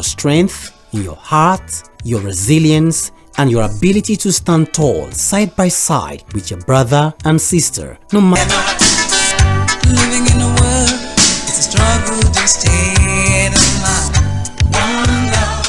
your strength, in your heart, your resilience, and your ability to stand tall side by side with your brother and sister. No matter living in a world, it's a struggle to stay alive. One love,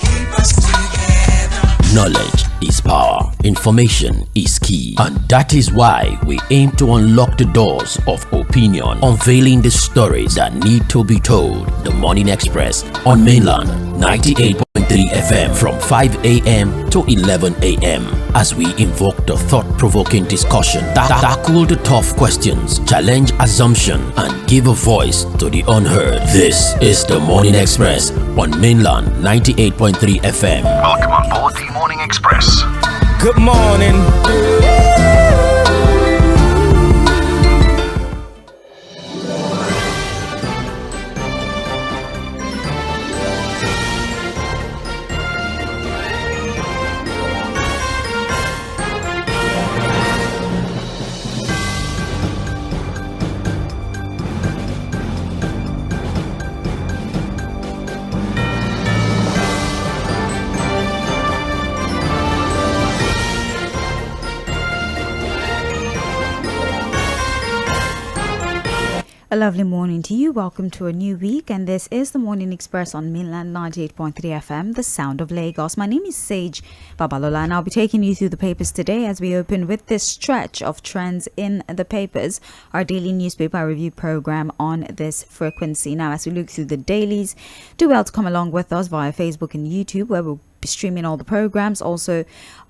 keep us together. Knowledge is power. Information is key. And that is why we aim to unlock the doors of opinion, unveiling the stories that need to be told. The Morning Express on Mainland 98.3 FM from 5 a.m. to 11 a.m. as we invoke the thought-provoking discussion, tackle the tough questions, challenge assumption, and give a voice to the unheard. This is the Morning Express on Mainland 98.3 FM. Welcome on board the Morning Express. Good morning. A lovely morning to you. Welcome to a new week, and this is the Morning Express on Mainland 98.3 FM, the sound of Lagos. My name is Sage Babalola, and I'll be taking you through the papers today as we open with this stretch of trends in the papers, our daily newspaper review program on this frequency. Now, as we look through the dailies, do well to come along with us via Facebook and YouTube, where we'll be streaming all the programs, also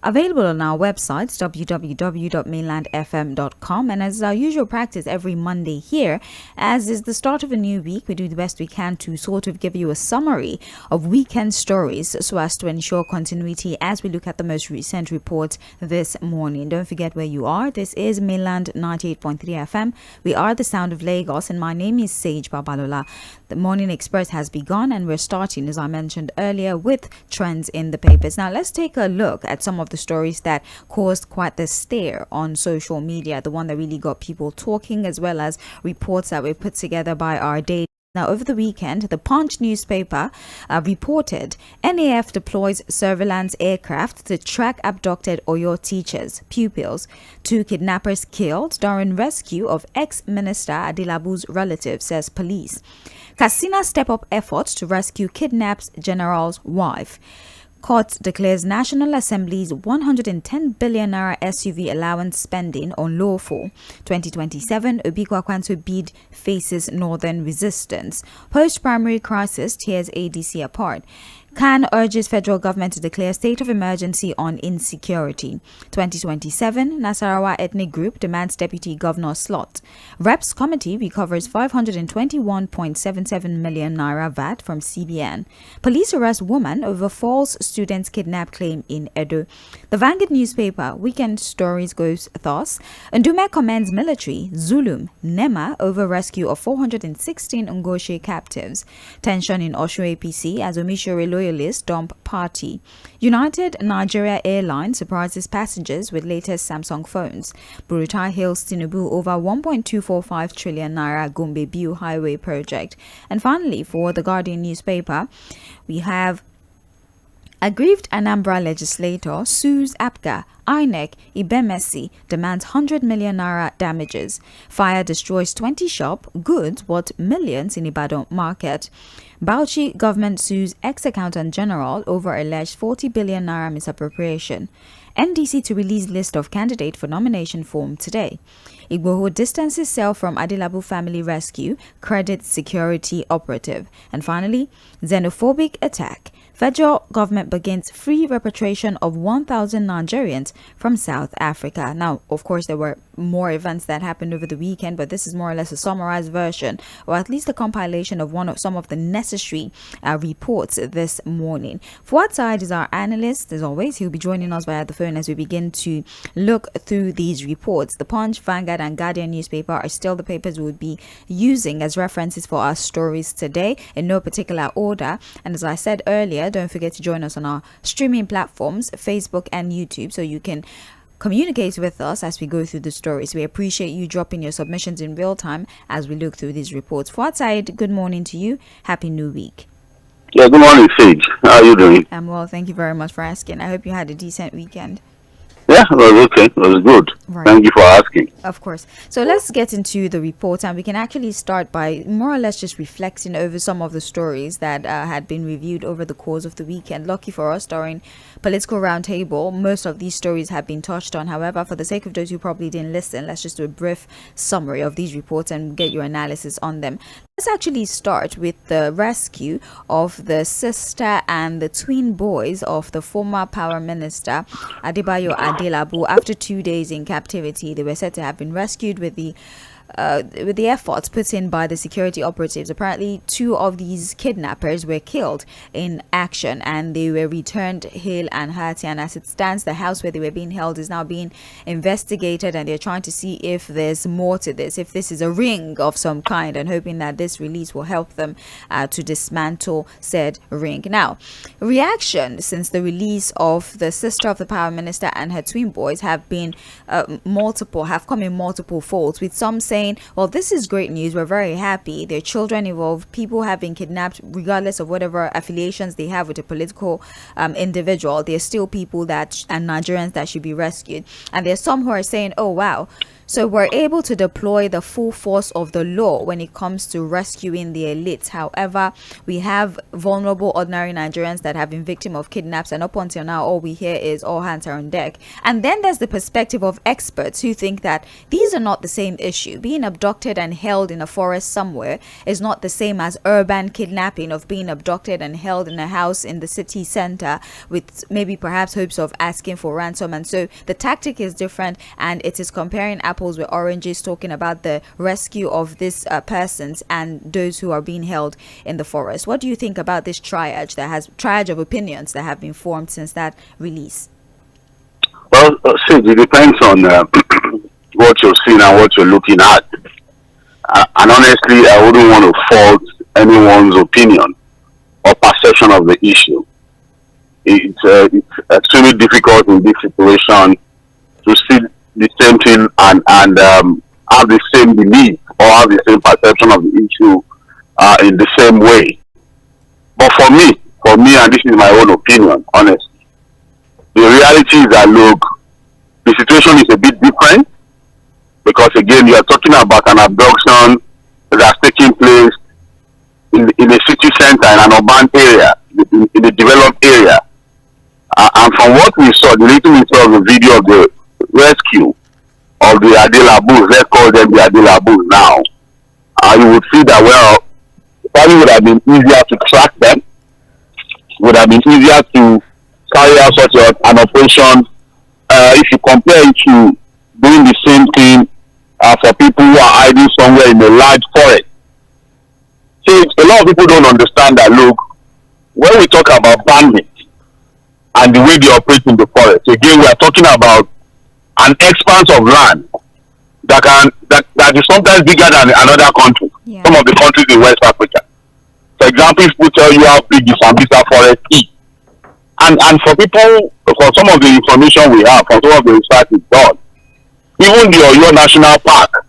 available on our websites www.mainlandfm.com. And as our usual practice every Monday here, as is the start of a new week, we do the best we can to sort of give you a summary of weekend stories so as to ensure continuity as we look at the most recent reports this morning. Don't forget where you are. This is Mainland 98.3 FM. We are the sound of Lagos, and my name is Sage Babalola. The Morning Express has begun, and we're starting, as I mentioned earlier, with trends in the papers. Now, let's take a look at some of the stories that caused quite the stir on social media, the one that really got people talking, as well as reports that were put together by our daily. Now, over the weekend, the Punch newspaper reported NAF deploys surveillance aircraft to track abducted Oyo teachers, pupils. 2 kidnappers killed during rescue of ex-minister Adilabu's relative, says police. Katsina step up efforts to rescue kidnapped general's wife. Court declares National Assembly's 110 billion naira SUV allowance spending unlawful. 2027 Obi Kwakwanto bid faces northern resistance. Post-primary crisis tears ADC apart. Khan urges federal government to declare state of emergency on insecurity. 2027 Nasarawa ethnic group demands deputy governor slot. Reps committee recovers 521.77 million naira VAT from CBN. Police arrest woman over false students kidnap claim in Edo. The Vanguard newspaper weekend stories goes thus: Ndume commends military, Zulum, Nema over rescue of 416 Ngoshe captives. Tension in Osho APC as Omishore loyalists dump party. United Nigeria Airlines surprises passengers with latest Samsung phones. Burutai hails Tinubu over 1.245 trillion naira Gombe Biu highway project. And finally, for the Guardian newspaper, we have aggrieved Anambra legislator sues APGA. INEC Ibemesi demands 100 million naira damages. Fire destroys 20 shop, goods worth millions in Ibadan market. Bauchi government sues ex-accountant general over alleged 40 billion naira misappropriation. NDC to release list of candidate for nomination form today. Igboho distances cell from Adilabu family rescue, credits security operative. And finally, xenophobic attack. Federal government begins free repatriation of 1,000 Nigerians from South Africa. Now, of course, there were more events that happened over the weekend, but this is more or less a summarized version, or at least a compilation of some of the necessary reports this morning. Fuad Said is our analyst. As always, he'll be joining us via the phone as we begin to look through these reports. The Punch, Vanguard, and Guardian newspaper are still the papers we would be using as references for our stories today, in no particular order. And as I said earlier, don't forget to join us on our streaming platforms, Facebook and YouTube, so you can communicate with us as we go through the stories. We appreciate you dropping your submissions in real time as we look through these reports. Fuad Said, good morning to you. Happy New Week. Yeah, good morning, Sage. How are you doing? I'm well, thank you very much for asking. I hope you had a decent weekend. Yeah, it was okay. It was good. Right. Thank you for asking. Of course. So let's get into the report, and we can actually start by more or less just reflecting over some of the stories that had been reviewed over the course of the weekend. Lucky for us, during Political Roundtable, most of these stories have been touched on. However, for the sake of those who probably didn't listen, let's just do a brief summary of these reports and get your analysis on them. Let's actually start with the rescue of the sister and the twin boys of the former power minister Adebayo Adelabu. After 2 days in captivity, they were said to have been rescued with the efforts put in by the security operatives. Apparently, 2 of these kidnappers were killed in action and they were returned hale and hearty. And as it stands, the house where they were being held is now being investigated, and they're trying to see if there's more to this, if this is a ring of some kind, and hoping that this release will help them to dismantle said ring. Now, reaction since the release of the sister of the power minister and her twin boys have been come in multiple folds, with some saying, well, this is great news, we're very happy, their children involved, people have been kidnapped regardless of whatever affiliations they have with a political individual, they're still people and Nigerians that should be rescued. And there's some who are saying, oh wow, so we're able to deploy the full force of the law when it comes to rescuing the elites. However, we have vulnerable ordinary Nigerians that have been victim of kidnaps, and up until now all we hear is all hands are on deck. And then there's the perspective of experts who think that these are not the same issue. Being abducted and held in a forest somewhere is not the same as urban kidnapping, of being abducted and held in a house in the city center with maybe perhaps hopes of asking for ransom. And so the tactic is different, and it is comparing apples with oranges, talking about the rescue of these persons and those who are being held in the forest. What do you think about this triage of opinions that have been formed since that release? Well, Sage, it depends on what you're seeing and what you're looking at. And honestly, I wouldn't want to fault anyone's opinion or perception of the issue. It's extremely difficult in this situation to see the same thing and have the same belief or have the same perception of the issue in the same way. But for me, and this is my own opinion, honestly, the reality is that, look, the situation is a bit different, because again, you are talking about an abduction that's taking place in a city center, in an urban area, in a developed area. And from what we saw, the little we saw of the video of the rescue of the Adelabus, let's call them the Adelabus now, you would see that, well, it probably would have been easier to track them, would have been easier to carry out such an operation if you compare it to doing the same thing for people who are hiding somewhere in a large forest. So a lot of people don't understand that, look, when we talk about bandits and the way they operate in the forest, again, we are talking about an expanse of land that is sometimes bigger than another country. Yeah. Some of the countries in West Africa. For example, if we tell you how big the Sambisa forest is, and for people, for some of the information we have, for some of the research is done, even the Oyo National Park,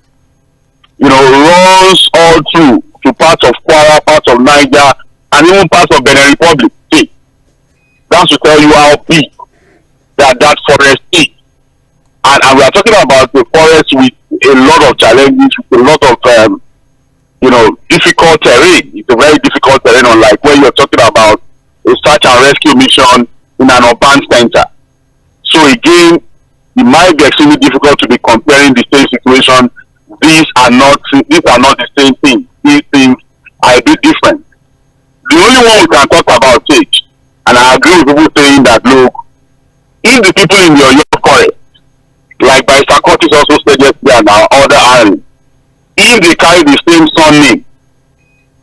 runs all through to parts of Kwara, parts of Niger, and even parts of Benin Republic. See, that's to tell you how big that forest is. And we are talking about the forest with a lot of challenges, with a lot of difficult terrain. It's a very difficult terrain, unlike when you're talking about a search and rescue mission in an urban center. So again, it might be extremely difficult to be comparing the same situation. These are not the same thing. These things are a bit different. The only one we can talk about is, and I agree with people saying that, look, if the people in the Oyo forest, like by Curtis also said yesterday and our other islands, if they carry the same surname,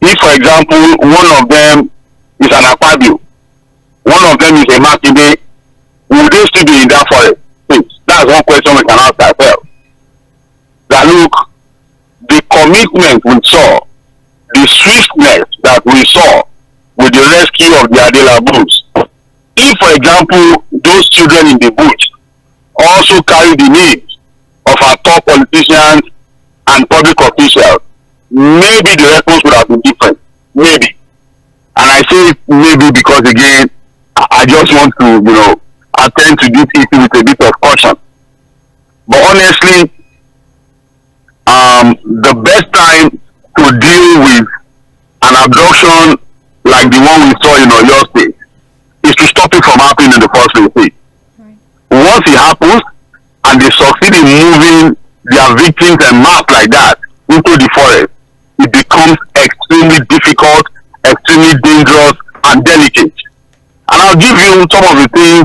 if for example one of them is an Akpabio, one of them is a Makinde, will they still be in that forest? That's one question we can ask ourselves. That, look, the commitment we saw, the swiftness that we saw with the rescue of the Adelabus, if for example those children in the bush also carry the names of our top politicians and public officials, maybe the response would have been different. Maybe. And I say maybe because again, I just want to, attend to this issue with a bit of caution. But honestly, the best time to deal with an abduction like the one we saw in Oyo State is to stop it from happening in the first place. Right. Once it happens and they succeed in moving their victims and mass like that into the forest, it becomes extremely difficult, extremely dangerous, and delicate. And I'll give you some of the things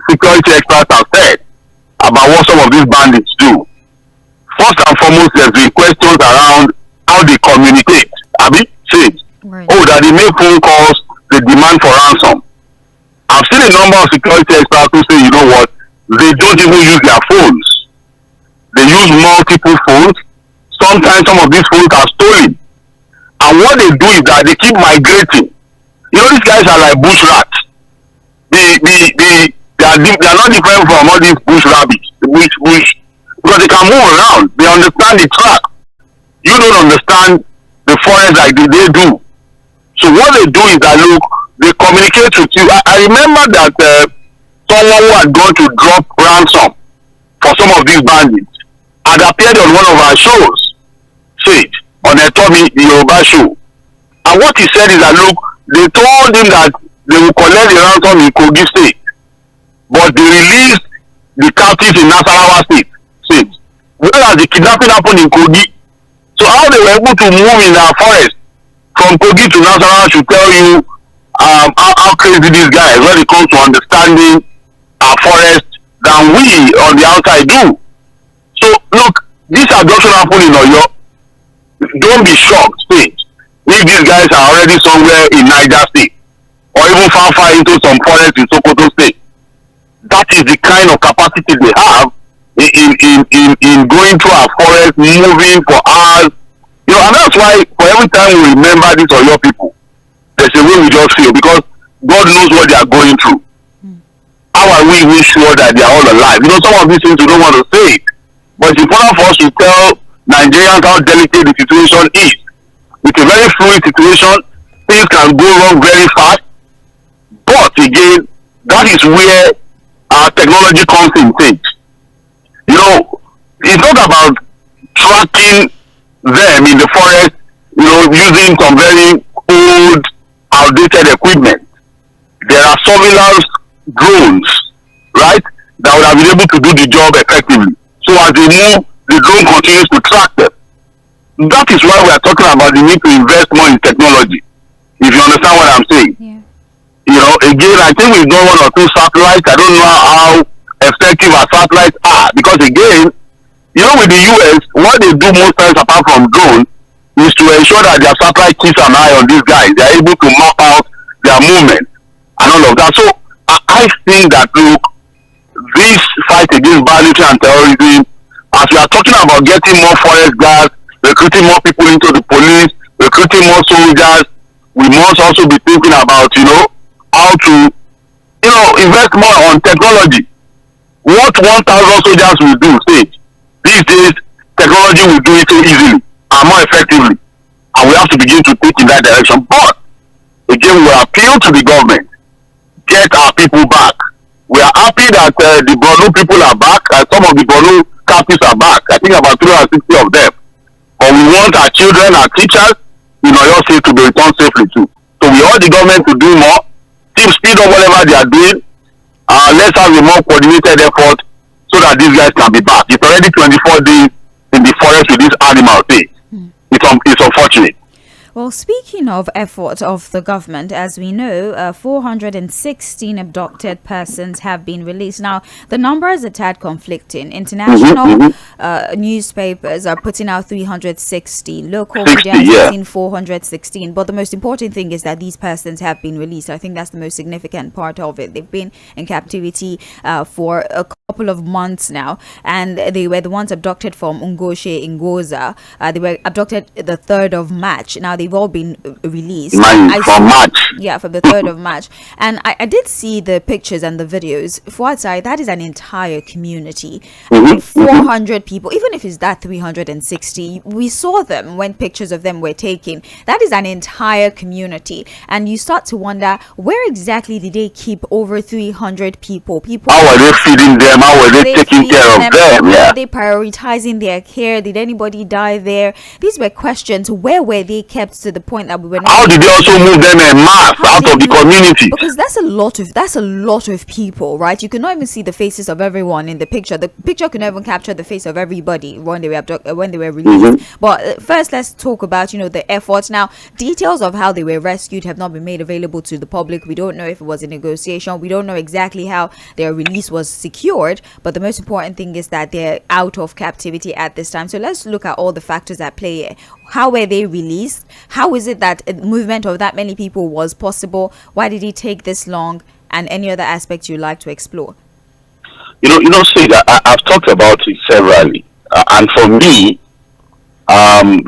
security experts have said about what some of these bandits do. First and foremost, there's been questions around how they communicate. Right. That they make phone calls, they demand for ransom. I've seen a number of security experts who say, you know what, they don't even use their phones. They use multiple phones. Sometimes some of these phones are stolen. And what they do is that they keep migrating. These guys are like bush rats. They are not different from all these bush rabbits, bush, because they can move around. They understand the track. You don't understand the forest like they do. So what they do is that, look, they communicate with you. I remember that someone who had gone to drop ransom for some of these bandits had appeared on one of our shows, on 𝐴̀tọ́-mi show. And what he said is that, look, they told him that they will collect the ransom in Kogi State, but they released the captives in Nasarawa State. Whereas the kidnapping happened in Kogi. So how they were able to move in our forest from Kogi to Nasarawa should tell you how crazy these guys when it comes to understanding our forest than we on the outside do. So look, this abduction happened in Oyo. Don't be shocked, if these guys are already somewhere in Niger State or even far into some forest in Sokoto State. That is the kind of capacity they have in going through our forest, moving for hours. And that's why for every time we remember this Oyo people, there's a way we just feel, because God knows what they are going through. How are we even sure that they are all alive? Some of these things we don't want to say it, but it's important for us to tell Nigerians how delicate the situation is. It's a very fluid situation. Things can go wrong very fast. But again, that is where our technology comes in. It's not about tracking them in the forest, using some very old, outdated equipment. There are surveillance drones, right, that would have been able to do the job effectively. So as they move, the drone continues to track them. That is why we are talking about the need to invest more in technology, if you understand what I'm saying. Yeah. Again, I think we've done 1 or 2 satellites. I don't know how effective our satellites are, because again, with the US, what they do most times apart from drones is to ensure that their satellite keeps an eye on these guys. They are able to map out their movement and all of that. So I think that, look, this fight against banditry and terrorism, as we are talking about getting more forest guards, recruiting more people into the police, recruiting more soldiers, we must also be thinking about, how to, invest more on technology. What 1,000 soldiers will do, these days, technology will do it so easily and more effectively. And we have to begin to think in that direction. But, again, we appeal to the government. Get our people back. We are happy that the Borno people are back, and some of the Borno captives are back. I think about 360 of them. But we want our children, our teachers, in Oyo State to be returned safely too. So we urge the government to do more. Team speed up whatever they are doing. Let's have a more coordinated effort so that these guys can be back. It's already 24 days in the forest with these animals. It's unfortunate. Well, speaking of efforts of the government, as we know, 416 abducted persons have been released. Now, the numbers are tad conflicting. International newspapers are putting out 360, local media are putting 416. But the most important thing is that these persons have been released. I think that's the most significant part of it. They've been in captivity for a couple couple of months now, and they were the ones abducted from Tğᴇ. They were abducted the 3rd of March. Now they've all been released. From March. Yeah, from the 3rd of March. And I did see the pictures and the videos. Fᴜᴜ, that is an entire community. 400 people, even if it's that 360, we saw them when pictures of them were taken. That is an entire community. And you start to wonder, where exactly did they keep over 300 people? How were they feeding them? How were they taking care of them? Yeah. Were they prioritizing their care? Did anybody die there? These were questions. Where were they kept to the point that we were not... How did they also move them en masse out of the community? Because that's a lot of people, right? You cannot even see the faces of everyone in the picture. The picture could never capture the face of everybody when they were released. But first, let's talk about the efforts. Now, details of how they were rescued have not been made available to the public. We don't know if it was a negotiation. We don't know exactly how their release was secured. But the most important thing is that they're out of captivity at this time. So let's look at all the factors at play. How were they released? How is it that a movement of that many people was possible? Why did it take this long? And any other aspects you'd like to explore? Sid, I've talked about it severally. And for me, trying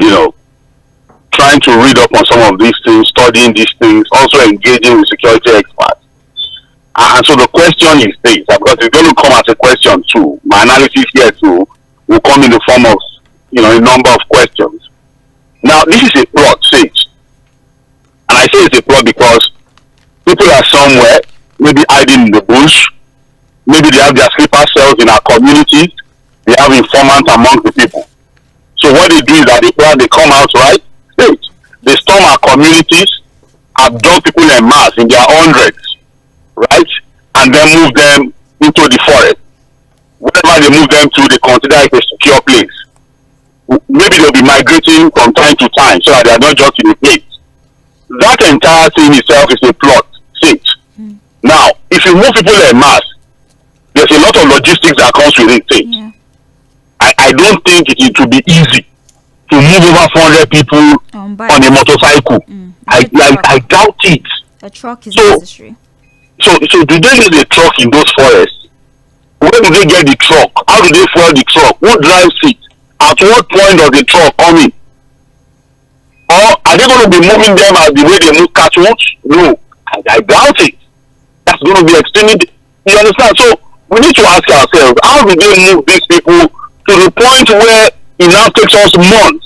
to read up on some of these things, studying these things, also engaging with security experts. And so the question is this, because it's going to come as a question too. My analysis here too will come in the form of, a number of questions. Now, this is a plot, Sid. And I say it's a plot because people are somewhere, maybe hiding in the bush. Maybe they have their sleeper cells in our communities. They have informants among the people. So what they do is that they come out, right? They storm our communities, abduct people en masse in their hundreds, right? And then move them into the forest. Wherever they move them to, they consider it a secure place. Maybe they'll be migrating from time to time so that they are not just in a place. That entire thing itself is a plot. Now, if you move people en masse, there's a lot of logistics that comes with it. Yeah. I don't think it will be easy to move over 400 people on a motorcycle. I doubt it. A truck is necessary. So do they need a truck in those forests? Where do they get the truck? How do they fuel the truck? Who drives it? At what point does the truck come in? Or are they going to be moving them as the way they move cattle? No, I doubt it. That's going to be extremely... You understand? So we need to ask ourselves, how do they move these people to the point where it now takes us months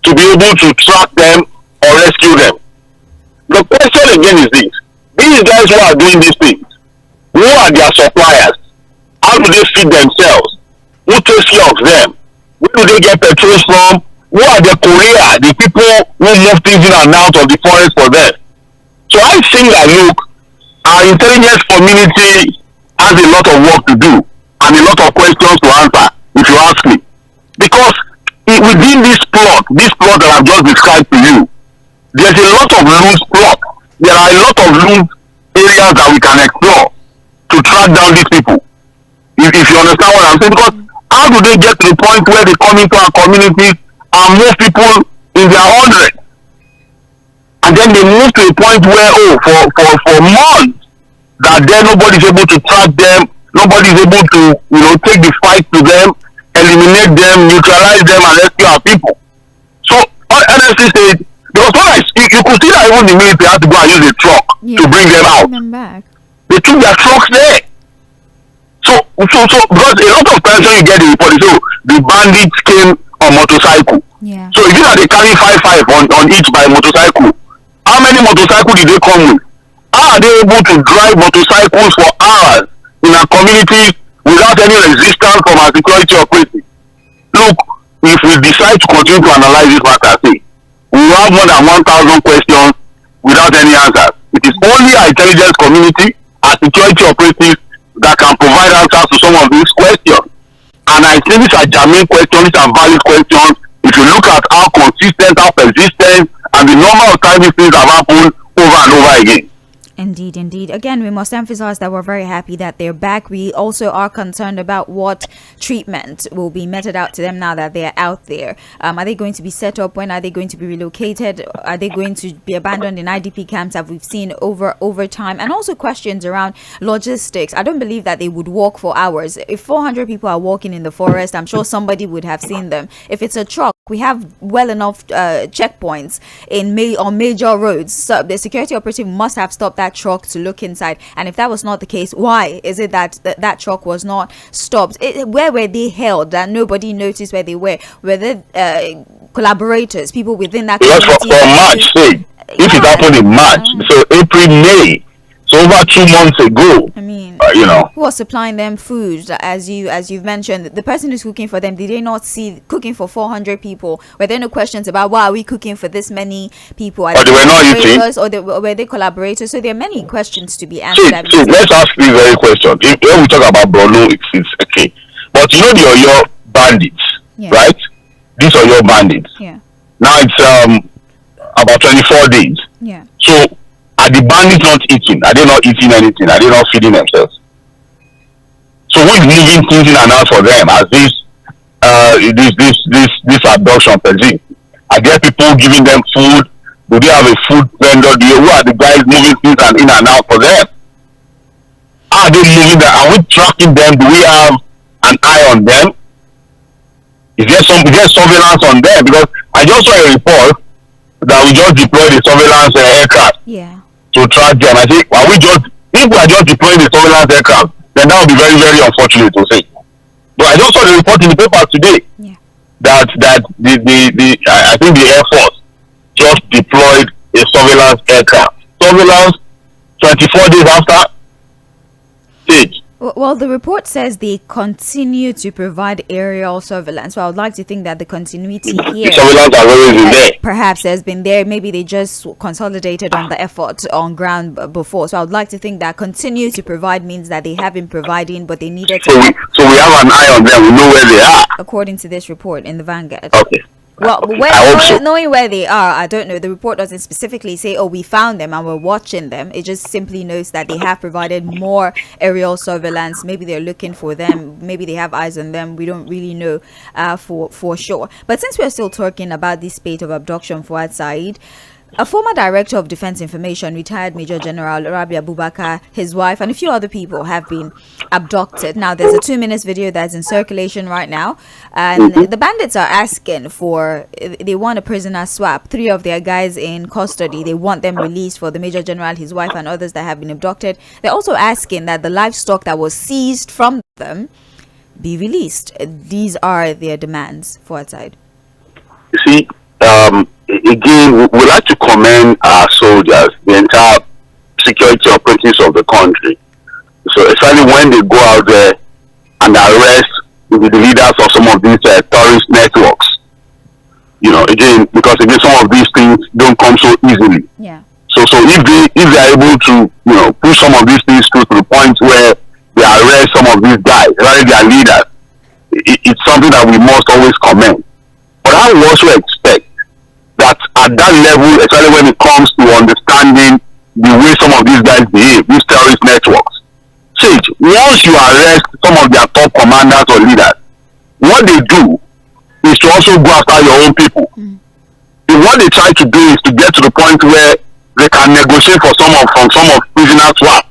to be able to track them or rescue them? The question again is this. These guys who are doing these things, who are their suppliers? How do they feed themselves? Who takes care of them? Where do they get petrol from? Who are the courier, the people who move things in and out of the forest for them? So I think that, look, our intelligence community has a lot of work to do and a lot of questions to answer, if you ask me. Because within this plot that I've just described to you, there's a lot of loose plot. There are a lot of loose areas that we can explore to track down these people. If you understand what I'm saying, because how do they get to the point where they come into our communities and move people in their hundreds? And then they move to a point where, for months, that then nobody's able to track them, nobody's able to, take the fight to them, eliminate them, neutralize them, and rescue our people. So, honestly said, there was one you could see that even the military had to go and use a truck to bring them out. They took their trucks there. So because a lot of times when you get the report, the bandits came on motorcycle. Yeah. So if you know they carry 5 on each by motorcycle, how many motorcycles did they come with? How are they able to drive motorcycles for hours in our communities without any resistance from our security operators? Look, if we decide to continue to analyze this matter, we will have more than 1,000 questions without any answers. It is only our intelligence community, our security operatives, that can provide answers to some of these questions. And I think these are germane questions, these are valid questions. If you look at how consistent, how persistent, and the number of times these things have happened over and over again. Indeed, indeed. Again, we must emphasize that we're very happy that they're back. We also are concerned about what treatment will be meted out to them now that they're out there. Are they going to be set up? When are they going to be relocated? Are they going to be abandoned in IDP camps that we've seen over time? And also questions around logistics. I don't believe that they would walk for hours. If 400 people are walking in the forest, I'm sure somebody would have seen them. If it's a truck, we have well enough checkpoints on major roads. So the security operative must have stopped that truck to look inside. And if that was not the case, why is it that that truck was not stopped? Where were they held that nobody noticed where they were? Were they collaborators, people within that community? For March, say, if it happened in March, so April, May, so over 2 months ago, I mean, who was supplying them food, as you've mentioned? The person who's cooking for them, did they not see cooking for 400 people? Were there no questions about why are we cooking for this many people? Are they were not eating, or were they collaborators? So there are many questions to be answered. See, let's ask this very question. When we talk about Borno, it's okay, but your bandits, right? These are your bandits. Yeah. Now it's about 24 days. Yeah. So are the bandits not eating? Are they not eating anything? Are they not feeding themselves? So who is moving things in and out for them as this abduction perceive? Are there people giving them food? Do they have a food vendor? Who are the guys moving things in and out for them? Are they moving them? Are we tracking them? Do we have an eye on them? Is there surveillance on them? Because I just saw a report that we just deployed a surveillance aircraft to track them. I think, if we are just deploying the surveillance aircraft, then that would be very, very unfortunate to say. But I just saw the report in the paper today that I think the Air Force just deployed a surveillance aircraft. Surveillance 24 days after stage. Well, the report says they continue to provide aerial surveillance. So I would like to think that the continuity here, the surveillance has always been there. Perhaps has been there. Maybe they just consolidated on the effort on ground before. So I would like to think that continue to provide means that they have been providing, but they needed to. So we have an eye on them. We know where they are. According to this report in the Vanguard. Okay. Well, knowing where they are, I don't know. The report doesn't specifically say, we found them and we're watching them. It just simply knows that they have provided more aerial surveillance. Maybe they're looking for them. Maybe they have eyes on them. We don't really know for sure. But since we're still talking about this spate of abduction for Said, a former director of Defense Information, retired Major General Rabi Abubakar, his wife, and a few other people have been abducted. Now, there's a 2-minute video that's in circulation right now, and the bandits are asking they want a prisoner swap. 3 of their guys in custody. They want them released for the Major General, his wife, and others that have been abducted. They're also asking that the livestock that was seized from them be released. These are their demands for outside. You see, again, we like to commend our soldiers, the entire security operatives of the country. So especially when they go out there and arrest the leaders of some of these terrorist networks. Again, because some of these things don't come so easily. Yeah. So if they are able to push some of these things through to the point where they arrest some of these guys, especially their leaders, it's something that we must always commend. But I would also expect that at that level, especially when it comes to understanding the way some of these guys behave, these terrorist networks, once you arrest some of their top commanders or leaders, what they do is to also go after your own people. And what they try to do is to get to the point where they can negotiate from some of prisoner swap.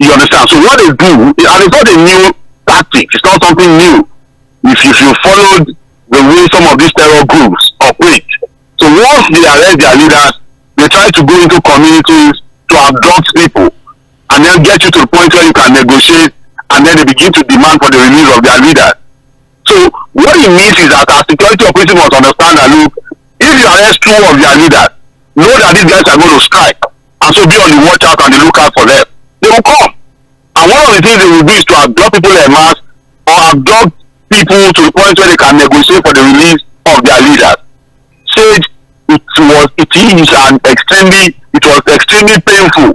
You understand? So what they do, and it's not a new tactic, it's not something new. If you followed the way some of these terror groups operate. So once they arrest their leaders, they try to go into communities to abduct people and then get you to the point where you can negotiate, and then they begin to demand for the release of their leaders. So what it means is that our security operators must understand that, look, if you arrest 2 of their leaders, know that these guys are going to strike, and so be on the watch out and the lookout for them. They will come. And one of the things they will do is to abduct people en masse, or abduct people to the point where they can negotiate for the release of their leaders. It was extremely painful,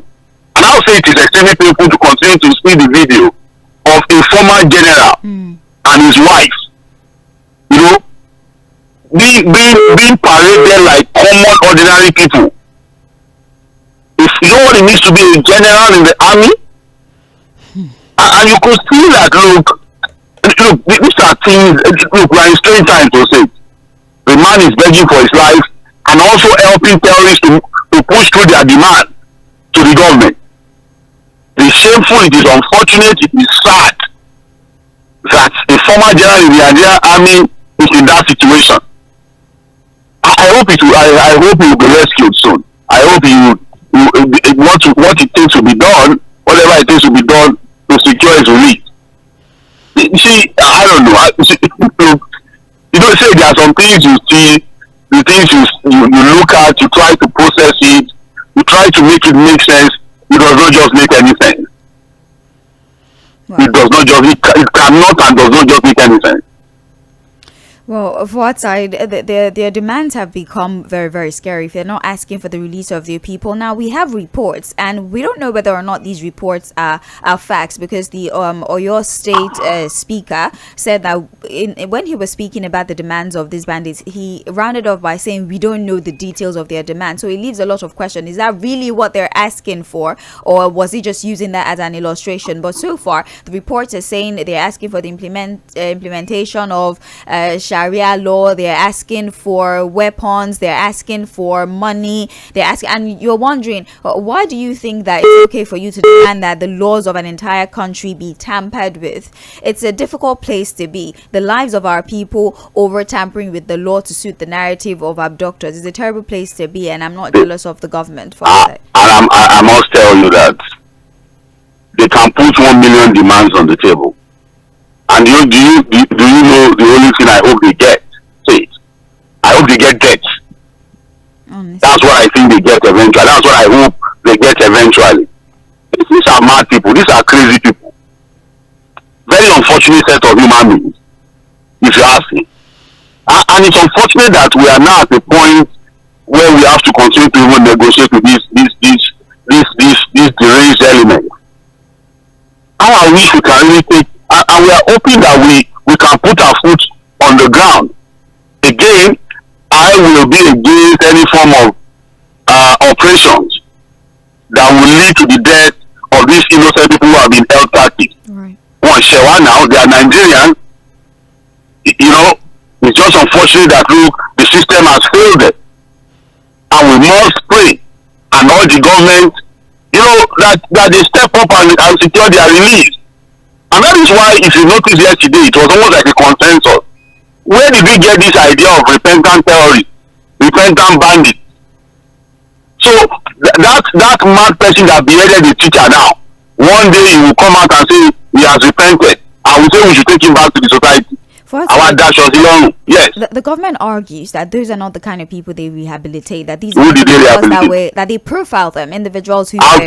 and I'll say it is extremely painful to continue to see the video of a former general and his wife, being paraded like common ordinary people. If you know what it means to be a general in the army, and you could see that, look, these are things, look, we are in strange times to say. The man is begging for his life and also helping terrorists to push through their demand to the government. It is shameful, it is unfortunate, it is sad that a former general in the Nigerian army is in that situation. I hope he will be rescued soon. I hope what it takes will be done, whatever it takes will be done to secure his release. You see, I don't know. You don't say there are some things you see, the things you look at, you try to process it, you try to make it make sense. It does not just make any sense. Wow. It cannot and does not just make any sense. Well, for what side, their demands have become very, very scary if they're not asking for the release of their people. Now, we have reports, and we don't know whether or not these reports are facts, because the Oyo State speaker said that when he was speaking about the demands of these bandits, he rounded off by saying, we don't know the details of their demands. So it leaves a lot of question. Is that really what they're asking for, or was he just using that as an illustration? But so far, the reports are saying they're asking for the implementation of Sharia law, they're asking for weapons, they're asking for money, they're asking, and you're wondering, why do you think that it's okay for you to demand that the laws of an entire country be tampered with? It's a difficult place to be. The lives of our people over tampering with the law to suit the narrative of abductors is a terrible place to be, and I'm not jealous of the government for that. I must tell you that they can put 1 million demands on the table. And do you know the only thing I hope they get? Say it. I hope they get debt. That's what I think they get eventually. That's what I hope they get eventually. These are mad people. These are crazy people. Very unfortunate set of human beings, if you ask me. And it's unfortunate that we are now at the point where we have to continue to even negotiate with these deranged elements. How I wish we can really take. And we are hoping that we can put our foot on the ground. Again, I will be against any form of operations that will lead to the death of these innocent people who have been held captive. Right. Now, they are Nigerians. You know, it's just unfortunate that, look, the system has failed them. And we must pray and urge the government, you know, that they step up and secure their release. And that is why, if you notice yesterday, it was almost like a consensus. Where did we get this idea of repentant terrorists, repentant bandits? So that mad person that beheaded the teacher now, one day he will come out and say he has repented. I will say we should take him back to the society. Yes. The government argues that those are not the kind of people they rehabilitate. That these are individuals that they profile them, individuals who how do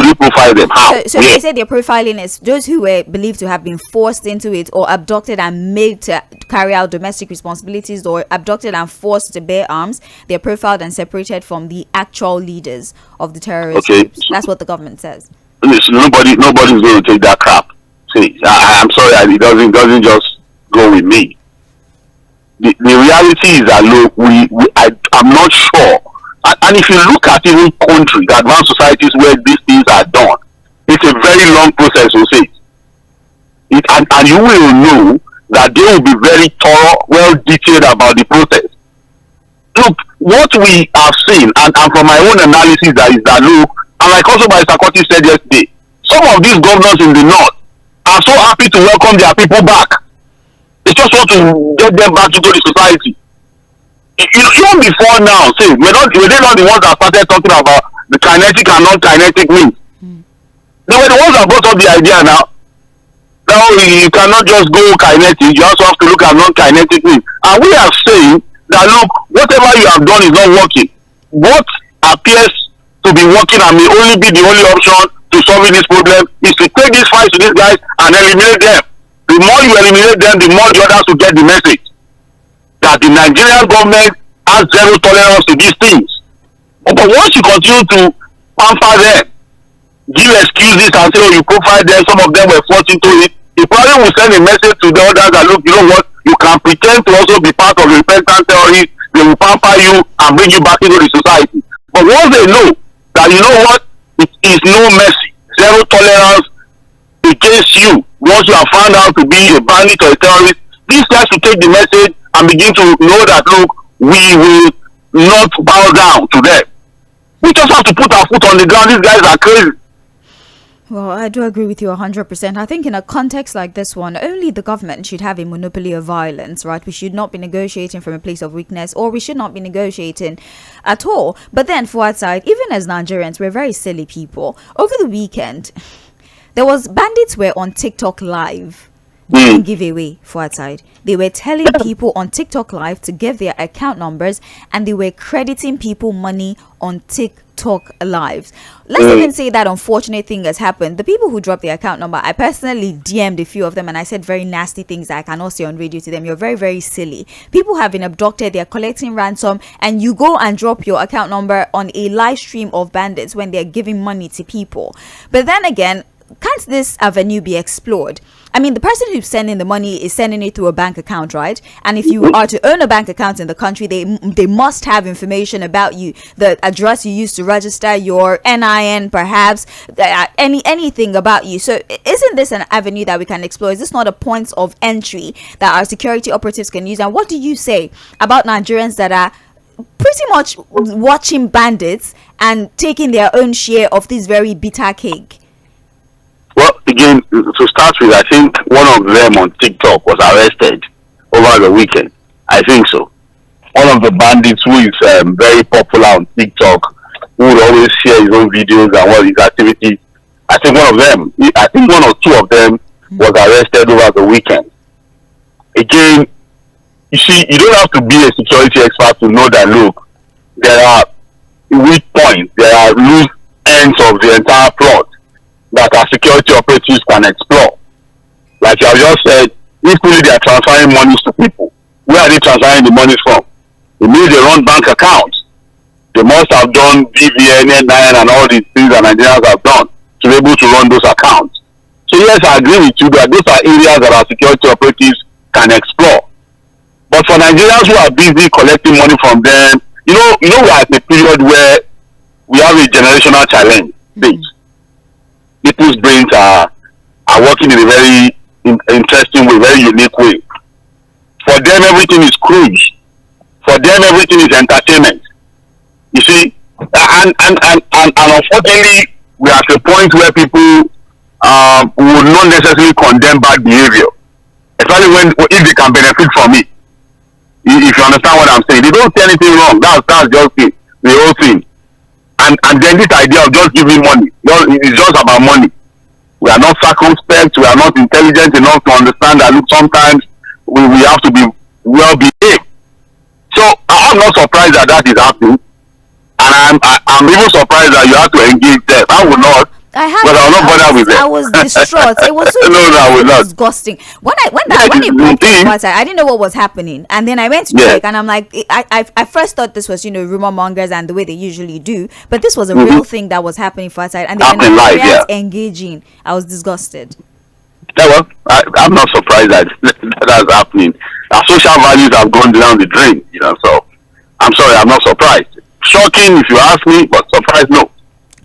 they profile them? How? So they say their profiling is those who were believed to have been forced into it or abducted and made to carry out domestic responsibilities, or abducted and forced to bear arms. They're profiled and separated from the actual leaders of the terrorist groups. That's what the government says. Listen, nobody's going to take that crap. See, I'm sorry, it doesn't just go with me. The reality is that, look, I'm not sure. And if you look at even countries, advanced societies where these things are done, it's a very long process, to say. And you will know that they will be very thorough, well detailed about the process. Look, what we have seen, and from my own analysis, is that, look, and like also by Sakoti said yesterday, some of these governors in the north are so happy to welcome their people back. They just want to get them back into the society. Even before now, say, were they not the ones that started talking about the kinetic and non-kinetic means? They were the ones that brought up the idea now. Now you cannot just go kinetic, you also have to look at non-kinetic means. And we are saying that, look, whatever you have done is not working. What appears to be working and may only be the only option to solving this problem is to take these fights to these guys and eliminate them. The more you eliminate them, the more the others will get the message that the Nigerian government has zero tolerance to these things. But once you continue to pamper them, give excuses and say, oh, you profile them, some of them were forced into it, you probably will send a message to the others that, look, you know what, you can pretend to also be part of the repentant terrorists, they will pamper you and bring you back into the society. But once they know that you know what, it is no mercy, zero tolerance against you once you are found out to be a bandit or a terrorist. These guys should take the message and begin to know that, look, we will not bow down to them. We just have to put our foot on the ground. These guys are crazy. Well, I do agree with you 100%. I think in a context like this one, only the government should have a monopoly of violence, right? We should not be negotiating from a place of weakness, or we should not be negotiating at all. But then, for our side, even as Nigerians, we're very silly people. Over the weekend, there was bandits were on TikTok live doing giveaway for our side. They were telling people on TikTok live to give their account numbers, and they were crediting people money on TikTok lives. Let's even say that unfortunate thing has happened. The people who dropped their account number, I personally DM'd a few of them and I said very nasty things that I cannot say on radio to them. You're very, very silly. People have been abducted, they're collecting ransom, and you go and drop your account number on a live stream of bandits when they're giving money to people. But then again, can't this avenue be explored? I mean, the person who's sending the money is sending it through a bank account, right? And if you are to own a bank account in the country, they must have information about you, the address you used to register, your NIN, perhaps anything about you. So isn't this an avenue that we can explore? Is this not a point of entry that our security operatives can use? And what do you say about Nigerians that are pretty much watching bandits and taking their own share of this very bitter cake? Well, again, to start with, I think one of them on TikTok was arrested over the weekend. I think so. One of the bandits who is very popular on TikTok, who would always share his own videos and what his activities. I think one or two of them was arrested over the weekend. Again, you see, you don't have to be a security expert to know that, look, there are weak points, there are loose ends of the entire plot that our security operatives can explore. Like you have just said, equally they are transferring monies to people. Where are they transferring the monies from? It means they run bank accounts. They must have done BVN, NIN, and all these things that Nigerians have done to be able to run those accounts. So yes, I agree with you that those are areas that our security operatives can explore. But for Nigerians who are busy collecting money from them, you know we are at a period where we have a generational challenge. People's brains are working in a very interesting way, very unique way. For them, everything is cruise. For them, everything is entertainment. You see, and unfortunately, we are at a point where people will not necessarily condemn bad behavior, especially if they can benefit from it. If you understand what I'm saying, they don't say anything wrong. That's just the whole thing. And then this idea of just giving money, it's just about money. We are not circumspect, we are not intelligent enough to understand that, look, sometimes we have to be well behaved. So I'm not surprised that is happening. And I'm even surprised that you have to engage them. I will not. I was distraught. It was so disgusting. When it broke apart, I didn't know what was happening, and then I went to check, and I'm like, I first thought this was rumor mongers and the way they usually do, but this was a real thing that was happening for us, and they were engaging. I was disgusted. Yeah, well, I'm not surprised that that's happening. Our social values have gone down the drain, So I'm sorry, I'm not surprised. Shocking if you ask me, but surprised no.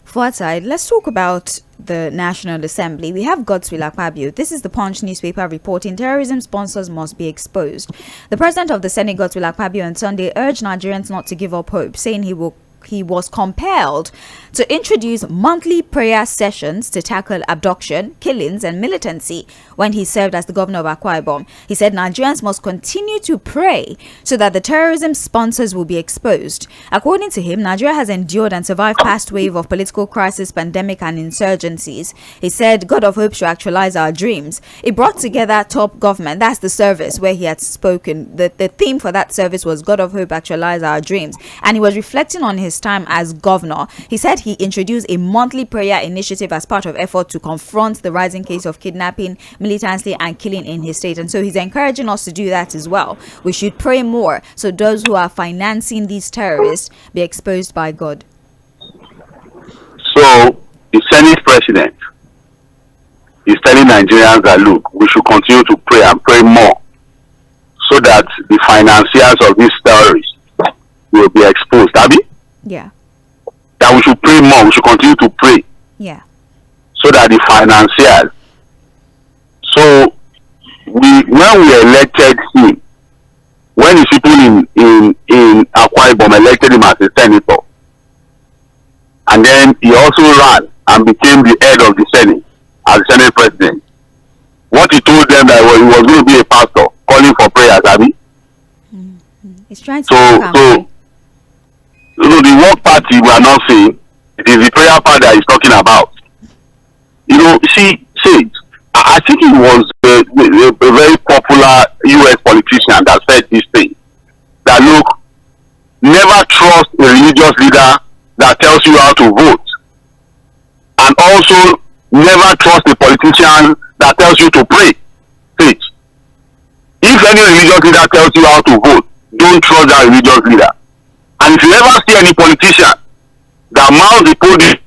For our side, let's talk about the National Assembly. We have Godswill Akpabio. This is the Punch newspaper reporting terrorism sponsors must be exposed. The president of the Senate, Godswill Akpabio, on Sunday urged Nigerians not to give up hope, saying he was compelled to introduce monthly prayer sessions to tackle abduction, killings, and militancy when he served as the governor of Akwa Ibom. He said Nigerians must continue to pray so that the terrorism sponsors will be exposed. According to him, Nigeria has endured and survived past wave of political crisis, pandemic, and insurgencies. He said, God of Hope should actualize our dreams. It brought together top government. That's the service where he had spoken. The theme for that service was God of Hope actualize our dreams. And he was reflecting on his time as governor. He said he introduced a monthly prayer initiative as part of effort to confront the rising case of kidnapping, militancy, and killing in his state. And so he's encouraging us to do that as well. We should pray more so those who are financing these terrorists be exposed by God. So the Senate president is telling Nigerians that, look, we should continue to pray and pray more so that the financiers of these terrorists will be exposed. Abby? Yeah. that we should pray more. We should continue to pray Yeah. so that the financiers. So when we elected him, when the people in Akwa Ibom elected him as a senator, and then he also ran and became the head of the Senate as the Senate president. What he told them that he was going to be a pastor calling for prayers, Abby. He's trying to So the work party we are not saying, it is the prayer part that he's talking about. You know, see, I think it was a very popular U.S. politician that said this thing. That look, never trust a religious leader that tells you how to vote. And also, never trust a politician that tells you to pray. Faith. If any religious leader tells you how to vote, don't trust that religious leader. And if you ever see any politician that mounts the podium,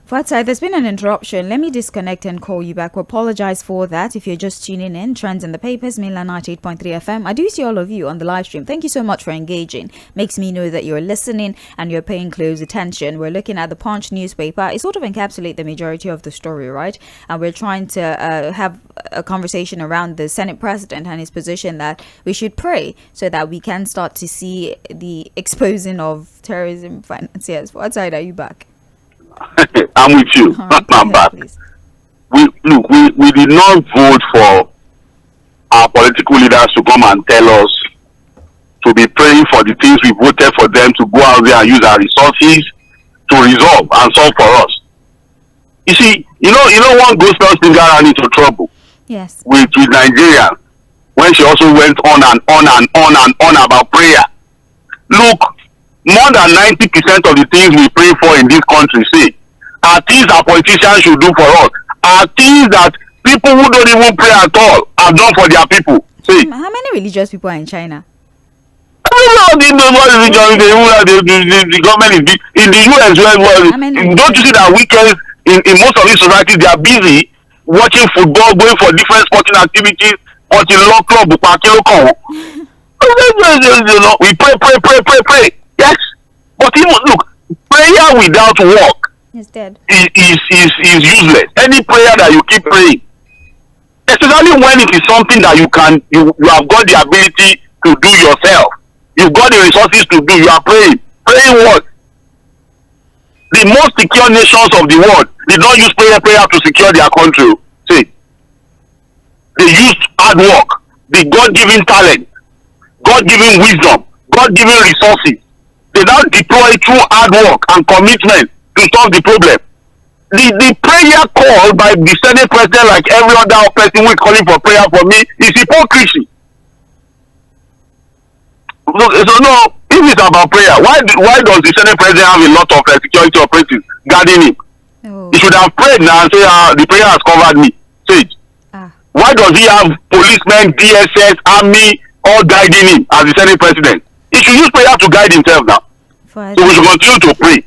Fatai, there's been an interruption. Let me disconnect and call you back. We apologize for that. If you're just tuning in, Trends in the Papers, Mainland 98.3 FM. I do see all of you on the live stream. Thank you so much for engaging. Makes me know that you're listening and you're paying close attention. We're looking at the Punch newspaper. It sort of encapsulates the majority of the story, right? And we're trying to have a conversation around the Senate president and his position that we should pray so that we can start to see the exposing of terrorism financiers. What side are you back? I'm with you. I'm back. We did not vote for our political leaders to come and tell us to be praying for the things we voted for them to go out there and use our resources to resolve and solve for us. You see, you know one gospel singer ran into trouble. Yes. With Nigeria when she also went on and on and on and on about prayer. Look, more than 90% of the things we pray for in this country, say, are things that politicians should do for us, are things that people who don't even pray at all have done for their people. See, How many religious people are in China? the government is big. In the US, don't you see that weekends in most of these societies, they are busy watching football, going for different sporting activities, until law club, we pray. Yes, but even look, prayer without work It's dead. is useless. Any prayer that you keep praying, especially when it is something that you have got the ability to do yourself, you've got the resources to do, you are praying. Praying what? The most secure nations of the world did not use prayer to secure their country. See, they used hard work, the God-given talent, God-given wisdom, God-given resources. They now deploy through hard work and commitment to solve the problem. The prayer call by the Senate president, like every other person who is calling for prayer for me, is hypocrisy. Look, so no, if it's about prayer, why does the Senate president have a lot of security operatives guarding him? Oh. He should have prayed now and say, the prayer has covered me. Say it. Why does he have policemen, DSS, army, all guiding him as the Senate president? He should use prayer to guide himself now. So we should continue to pray.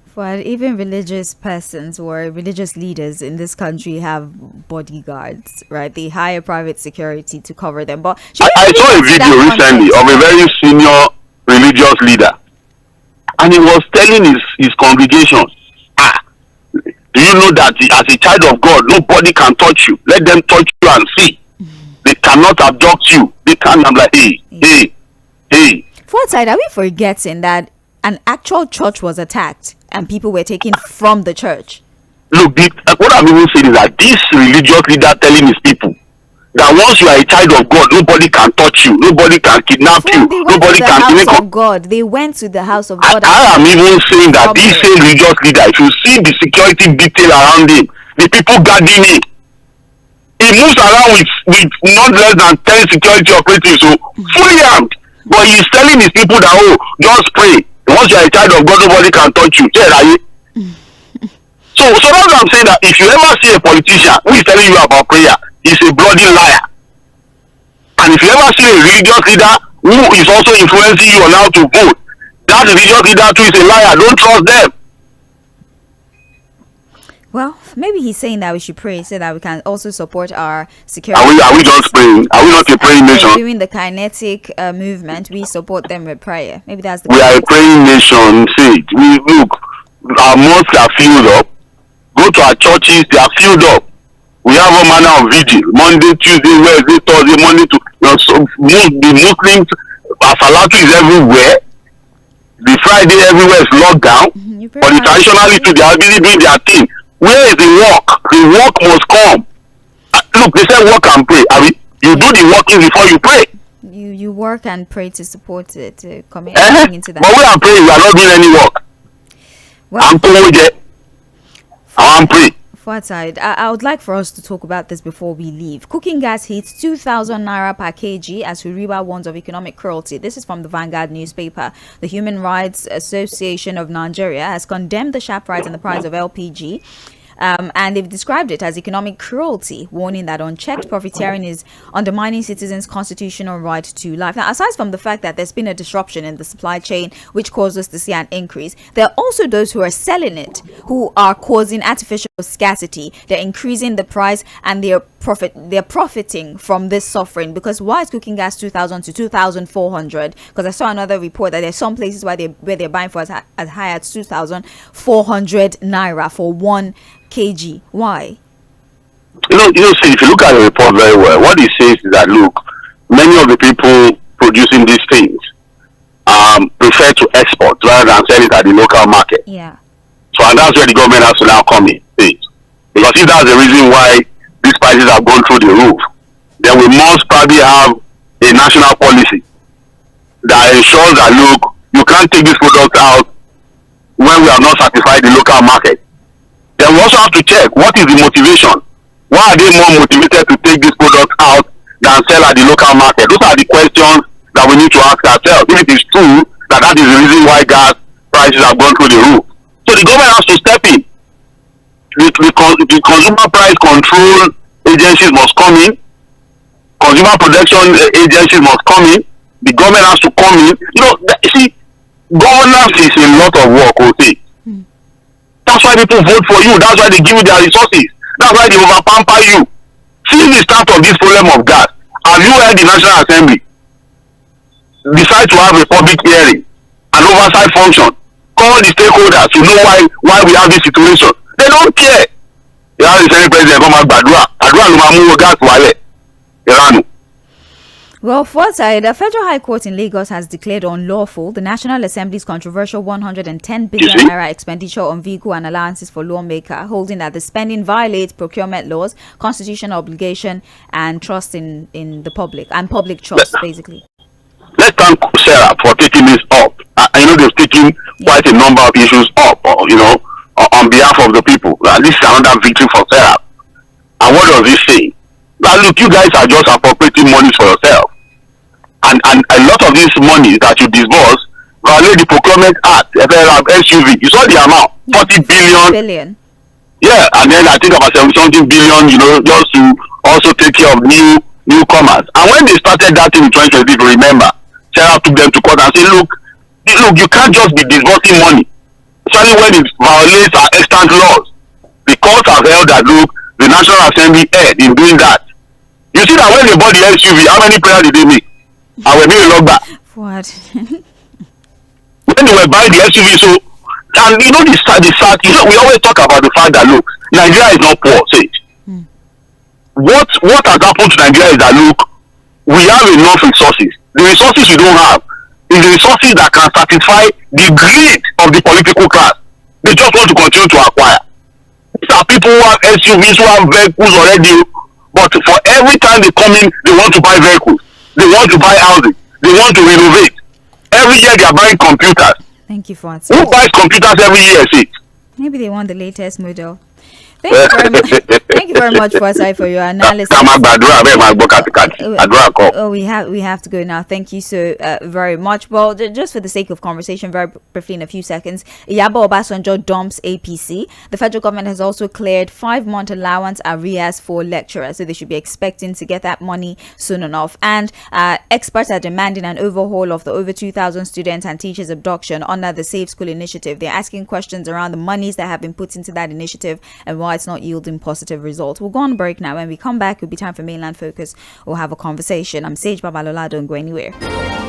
For even religious persons or religious leaders in this country have bodyguards, right? They hire private security to cover them. But I saw a video recently of a very senior religious leader, and he was telling his congregation, do you know that as a child of God, nobody can touch you? Let them touch you and see. They cannot abduct you. They can't. I'm like, hey. Fourth side, are we forgetting that an actual church was attacked and people were taken from the church? Look, what I'm even saying is that this religious leader telling his people that once you are a child of God, nobody can touch you, nobody can kidnap you, nobody can house of God. They went to the house of God. I am even saying that this same religious leader, if you see the security detail around him, the people guarding him, he moves around with not less than 10 security operatives, so fully armed. But he's telling his people that, just pray. Once you are a child of God, nobody can touch you. So that's what I'm saying, that if you ever see a politician who is telling you about prayer, he's a bloody liar. And if you ever see a religious leader who is also influencing you on how to vote, that religious leader too is a liar. Don't trust them. Well, Maybe he's saying that we should pray so that we can also support our security. Are we just praying? Are we not a praying nation? During the kinetic movement, we support them with prayer. Maybe that's the. We are a praying nation. See, we look. Our mosques are filled up. Go to our churches; they are filled up. We have all manner of vigil: Monday, Tuesday, Wednesday, Thursday, Monday to the Muslims. Our salatu is everywhere. The Friday everywhere is locked down. But the traditionalists too, they are busy doing their thing. Where is the work? The work must come. Look, they say work and pray. I mean, you do the working before you pray. You work and pray to support it, to come into that. But we are praying, we are not doing any work. I'm praying. I'm praying. Side, I would like for us to talk about this before we leave. Cooking gas hits 2,000 naira per kg as Huriba warns of economic cruelty. This is from the Vanguard newspaper. The Human Rights Association of Nigeria has condemned the sharp rise in the price of LPG. And they've described it as economic cruelty, warning that unchecked profiteering is undermining citizens' constitutional right to life. Now, aside from the fact that there's been a disruption in the supply chain, which caused us to see an increase, there are also those who are selling it, who are causing artificial scarcity. They're increasing the price and they're profiting from this suffering. Because why is cooking gas 2,000 to 2,400? Because I saw another report that there's some places where they're buying for as high as 2,400 naira for 1 kg. Why? See, if you look at the report very well, what it says is that, look, many of the people producing these things prefer to export rather than sell it at the local market. Yeah. So, and that's where the government has to now come in. Because if that's the reason why these prices have gone through the roof, then we must probably have a national policy that ensures that, look, you can't take this product out when we have not satisfied the local market. Then we also have to check what is the motivation. Why are they more motivated to take this product out than sell at the local market? Those are the questions that we need to ask ourselves. If it is true that is the reason why gas prices have gone through the roof. So the government has to step in. The consumer price control agencies must come in. Consumer protection agencies must come in. The government has to come in. See, governance is a lot of work, okay? That's why people vote for you. That's why they give you their resources. That's why they overpamper you. Since the start of this problem of gas, have you heard the National Assembly decide to have a public hearing, an oversight function, call the stakeholders to know why we have this situation? They don't care. You have the Senate President come out Badua gas wale. Iranu. Well, Forsyth, the Federal High Court in Lagos has declared unlawful the National Assembly's controversial 110 billion naira expenditure on vehicle and allowances for lawmaker, holding that the spending violates procurement laws, constitutional obligation, and trust in the public and public trust, basically. Let's thank Sarah for taking this up. I know they've taken quite a number of issues up, on behalf of the people. This is another victory for Sarah. And what does this say? Now, look, you guys are just appropriating money for yourself. And a lot of this money that you disburse violate the Procurement Act, SUV. You saw the amount, 40 billion. Yeah, and then I think about 70 billion, just to also take care of newcomers. And when they started that in 2020, remember, Sarah took them to court and said, look, you can't just be disbursing money, especially when it violates our extant laws. The courts have held that, look, the National Assembly erred in doing that. You see that when they bought the SUV, how many prayers did they make? I will be locked back. What? When they were buying the SUV, so, and the fact, we always talk about the fact that, look, Nigeria is not poor, say it. What has happened to Nigeria is that, look, we have enough resources. The resources we don't have is the resources that can satisfy the greed of the political class. They just want to continue to acquire. These are people who have SUVs, who have vehicles already. But for every time they come in, they want to buy vehicles. They want to buy houses. They want to renovate. Every year they are buying computers. Thank you for answering. Who buys computers every year, see? Maybe they want the latest model. Thank you very much. Thank you very much, Forsyth, for your analysis. We have to go now. Thank you so very much. Well, just for the sake of conversation, very briefly in a few seconds, Iyabo Obasanjo dumps APC. The federal government has also cleared 5-month allowance arrears for lecturers, so they should be expecting to get that money soon enough. And experts are demanding an overhaul of the over 2,000 students and teachers abduction under the Safe School initiative. They're asking questions around the monies that have been put into that initiative and what why it's not yielding positive results. We'll go on break now. When we come back, it'll be time for Mainland Focus. We'll have a conversation. I'm Sage Babalola. Don't go anywhere.